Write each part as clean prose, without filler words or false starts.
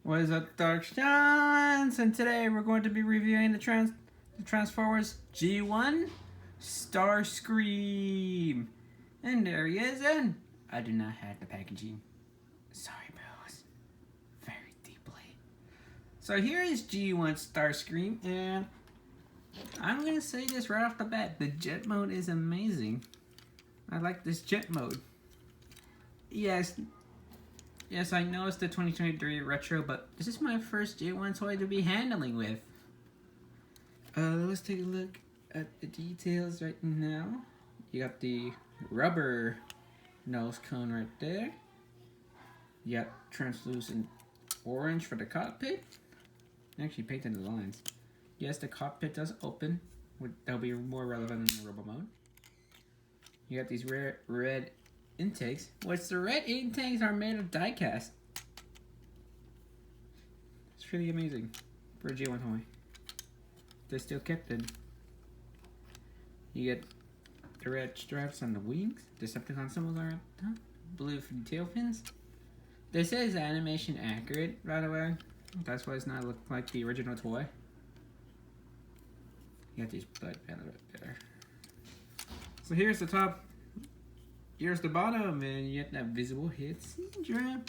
What is up, Dark Shines? And today we're going to be reviewing the Transformers G1 Starscream. And there he is, and I do not have the packaging. Sorry, bros. Very deeply. So here is G1 Starscream, and I'm going to say this right off the bat. The jet mode is amazing. I like this jet mode. Yes, I know it's the 2023 retro, but this is my first J1 toy to be handling with. Let's take a look at the details right now. You got the rubber nose cone right there. You got translucent orange for the cockpit. Actually painted the lines. Yes, the cockpit does open. That'll be more relevant in the robo mode. You got these red intakes, which the red intakes are made of die-cast. It's really amazing for a J1 toy. They're still kept in. You get the red stripes on the wings, Decepticon symbols are at the top, blue for the tail fins. This is animation accurate, by the way. That's why it's not look like the original toy. You got these blood panels right there. So here's the top. Here's the bottom, and you get that visible hit syndrome.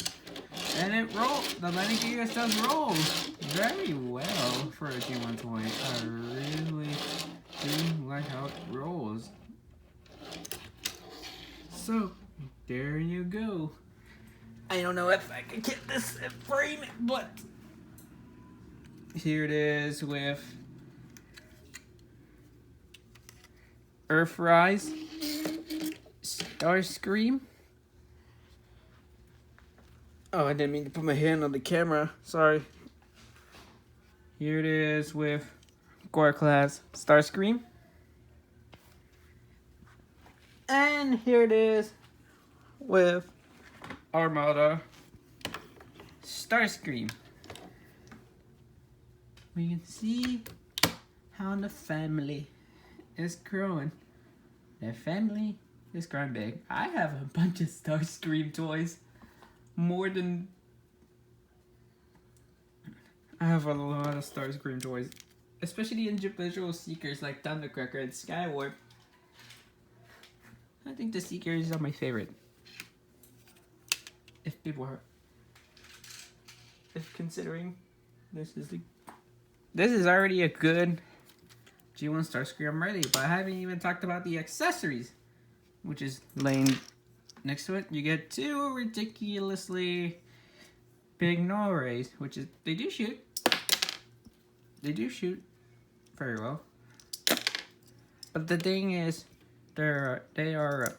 And it rolls. The landing gear does roll very well for a G1 toy. I really do like how it rolls. So, there you go. I don't know if I can get this and frame it, but here it is with Earthrise Starscream. Oh, I didn't mean to put my hand on the camera. Sorry. Here it is with Gore Class Starscream. And here it is with Armada Starscream. We can see how the family is growing. Their family is growing big. I have a bunch of Starscream toys. I have a lot of Starscream toys. Especially individual Seekers like Thundercracker and Skywarp. I think the Seekers are my favorite. If considering this is already a good G1 Starscream ready, but I haven't even talked about the accessories, which is laying next to it. You get two ridiculously big null rays, which is they do shoot very well. But the thing is, they are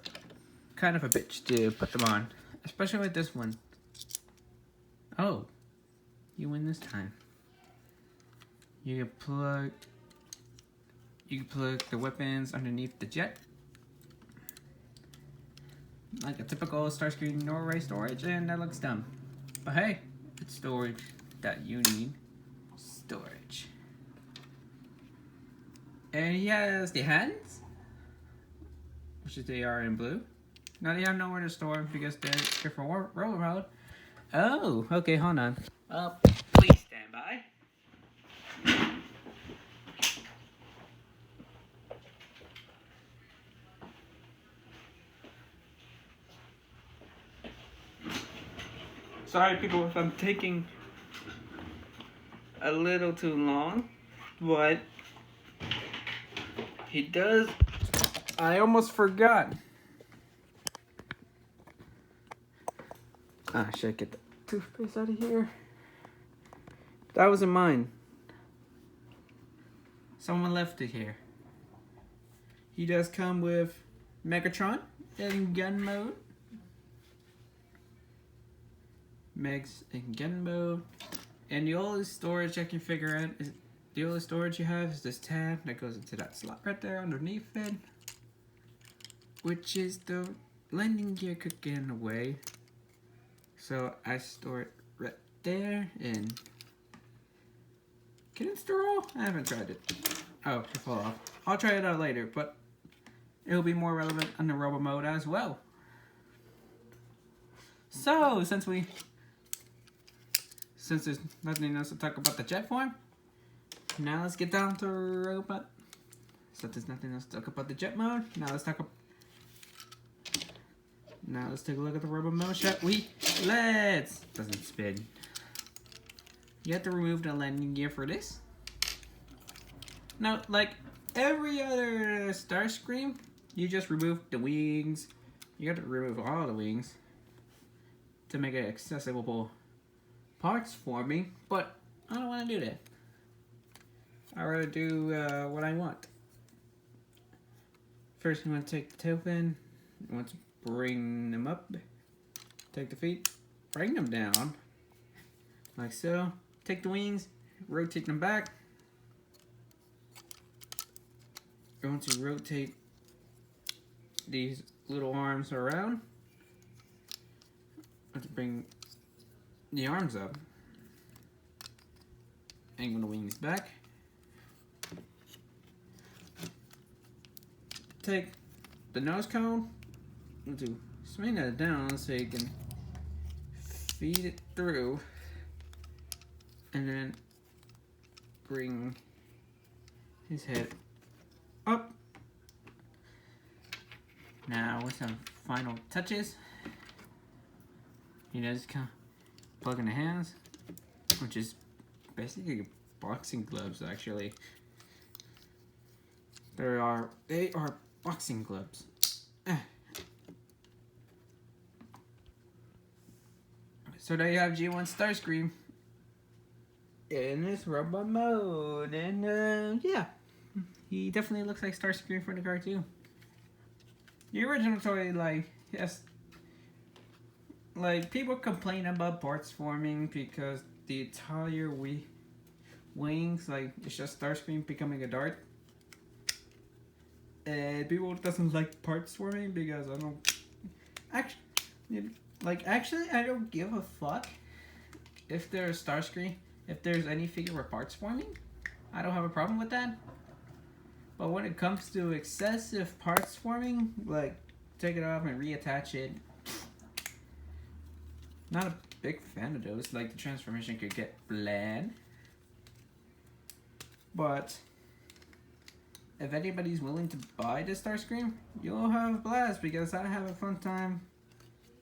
kind of a bitch to put them on, especially with this one. Oh, you win this time. You can plug the weapons underneath the jet, like a typical Starscream Norway storage, and that looks dumb. But hey, it's storage that you need. Storage. And he has the hands, which is they are in blue. Now they have nowhere to store because they're here for roller mode. Oh, okay, hold on. Please stand by. Sorry people if I'm taking a little too long, but he does. I almost forgot. Should I get the toothpaste out of here? That wasn't mine. Someone left it here. He does come with Megatron in gun mode. Megs in gun mode. And the only storage I can figure out is the only storage you have is this tab that goes into that slot right there underneath it, which is the landing gear could get in the way. So I store it right there. And can it store all? I haven't tried it. Oh, it fell off. I'll try it out later, but it'll be more relevant on the robo mode as well. So since there's nothing else to talk about the jet form, now let's get down to robot. So there's nothing else to talk about the jet mode. Now let's take a look at the robot mode, shall we? Let's. Doesn't spin. You have to remove the landing gear for this. Now, like every other Starscream, you just remove the wings. You have to remove all the wings to make it accessible parts for me, but I don't want to do that. I'd rather do what I want. First, you want to take the tail fin. You want to bring them up. Take the feet, bring them down, like so. Take the wings, rotate them back. You're going to rotate these little arms around. To bring the arms up. Angle the wings back. Take the nose cone. To swing that down so you can feed it through. And then bring his head up. Now with some final touches, you know, just kind of plug in the hands, which is basically boxing gloves actually. They are boxing gloves. So there you have G1 Starscream in this robot mode, and yeah, he definitely looks like Starscream from the cartoon. The original toy, like, yes, like people complain about parts forming because the entire wings, like, it's just Starscream becoming a dart. And people doesn't like parts forming because I don't actually I don't give a fuck if there's Starscream. If there's any figure with parts forming, I don't have a problem with that. But when it comes to excessive parts forming, like take it off and reattach it, not a big fan of those. Like the transformation could get bland. But if anybody's willing to buy this Starscream, you'll have a blast because I have a fun time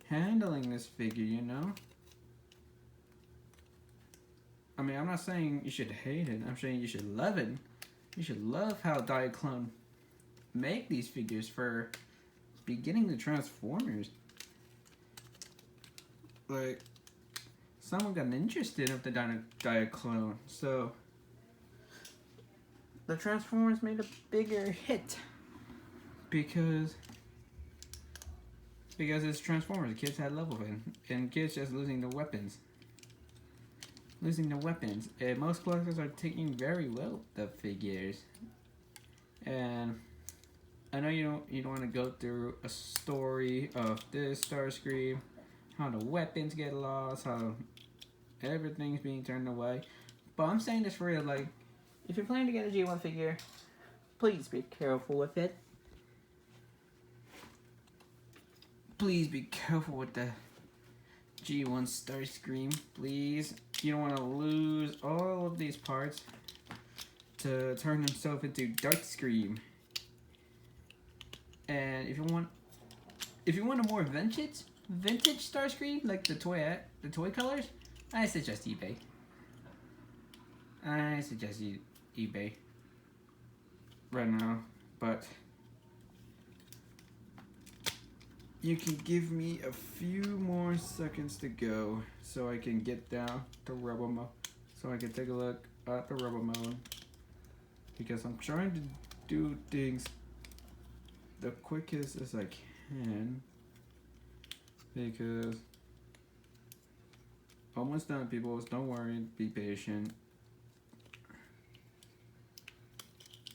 handling this figure, you know? I mean, I'm not saying you should hate it. I'm saying you should love it. You should love how Diaclone make these figures for beginning the Transformers. Like, someone got interested in the Diaclone, so the Transformers made a bigger hit because it's Transformers. The kids had love of it, and kids just losing the weapons. And most collectors are taking very well the figures. And I know you don't want to go through a story of this Starscream, how the weapons get lost, how everything's being turned away. But I'm saying this for real, like, if you're planning to get a G1 figure, please be careful with it. Please be careful with the G1 Starscream, please. You don't want to lose all of these parts to turn himself into Darkscream. And if you want a more vintage Starscream, like the toy colors, I suggest eBay. eBay right now, but you can give me a few more seconds to go so I can get down to Rebel Mode, so I can take a look at the Rebel Mode, because I'm trying to do things the quickest as I can, because almost done, people. Don't worry, be patient.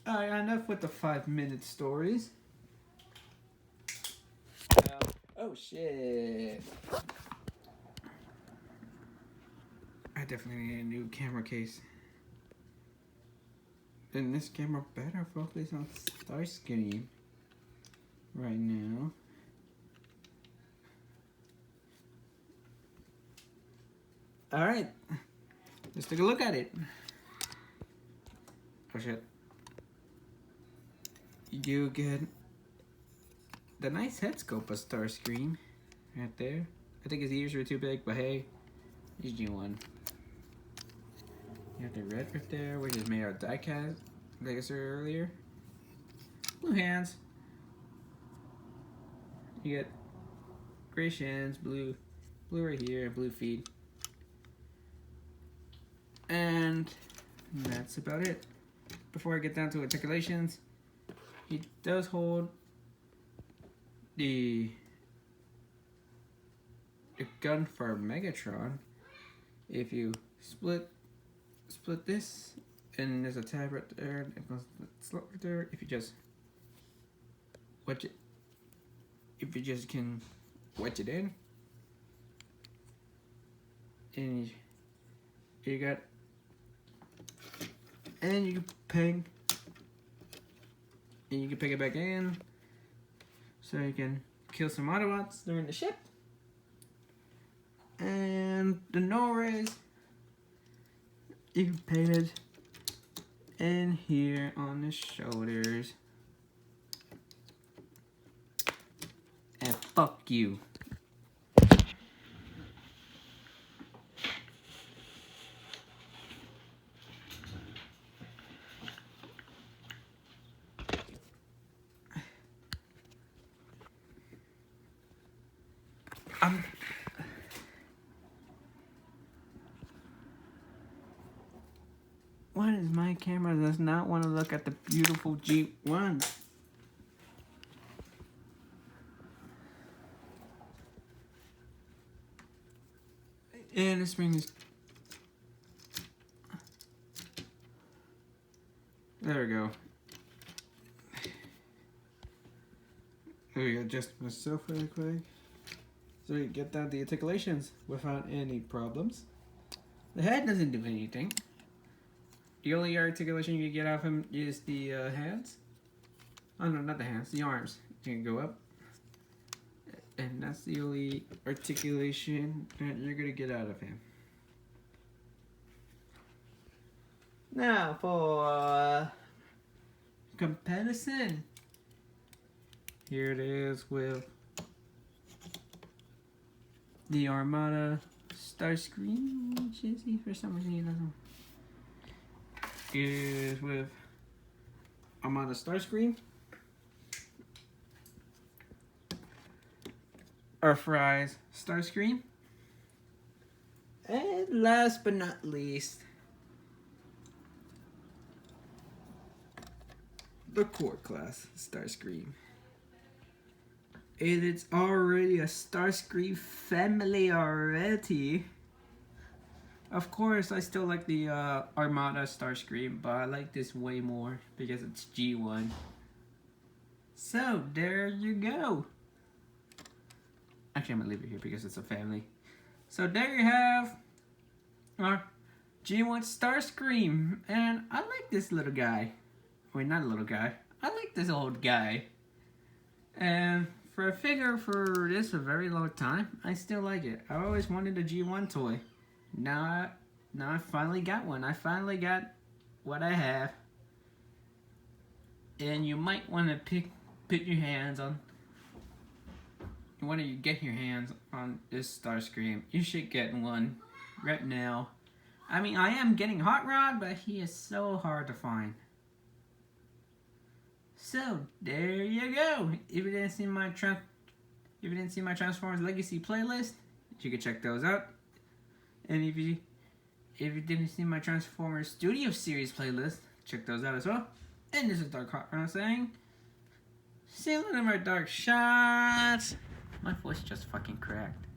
Alright, enough with the 5-minute stories. Oh shit. I definitely need a new camera case. And this camera better focus on Starscream right now. Alright. Let's take a look at it. Oh shit. You get the nice head scope of Starscream right there. I think his ears were too big, but hey, he's G1. You have the red right there, which is made out of die-cast, like I said earlier. Blue hands. You get gray shins, blue right here, blue feet. And that's about it. Before I get down to articulations, he does hold the gun for Megatron. If you split this, and there's a tab right there, and it goes slot right there. If you just wedge it, if you just can wedge it in, and you got, and you can peg, and you can peg it back in, so you can kill some Autobots during the ship. And the Norris, you can paint it in here on the shoulders. And fuck you. Why does my camera does not want to look at the beautiful G1? And this ring is... There we go. There we go, adjust myself really quick. So you get down the articulations without any problems. The head doesn't do anything. The only articulation you get off him is the hands. Oh no, not the hands, the arms. You can go up. And that's the only articulation that you're gonna get out of him. Now for comparison. Here it is with the Armada Starscream, which is for some reason he doesn't. Is with Armada Starscream, Earthrise Starscream, and last but not least, the core class Starscream. And it's already a Starscream family already. Of course, I still like the Armada Starscream, but I like this way more because it's G1. So, there you go. Actually, I'm gonna leave it here because it's a family. So, there you have our G1 Starscream. And I like this little guy. Wait, not a little guy. I like this old guy. And for a figure for this a very long time, I still like it. I always wanted a G1 toy. Now I finally got one. I finally got what I have. And you might want to put your hands on. When you get your hands on this Starscream, you should get one right now. I mean, I am getting Hot Rod, but he is so hard to find. So there you go. If you didn't see my Transformers Legacy playlist, you can check those out. And if you didn't see my Transformers Studio Series playlist, check those out as well. And this is Dark Hot Rod saying, see you later, my dark shots. My voice just fucking cracked.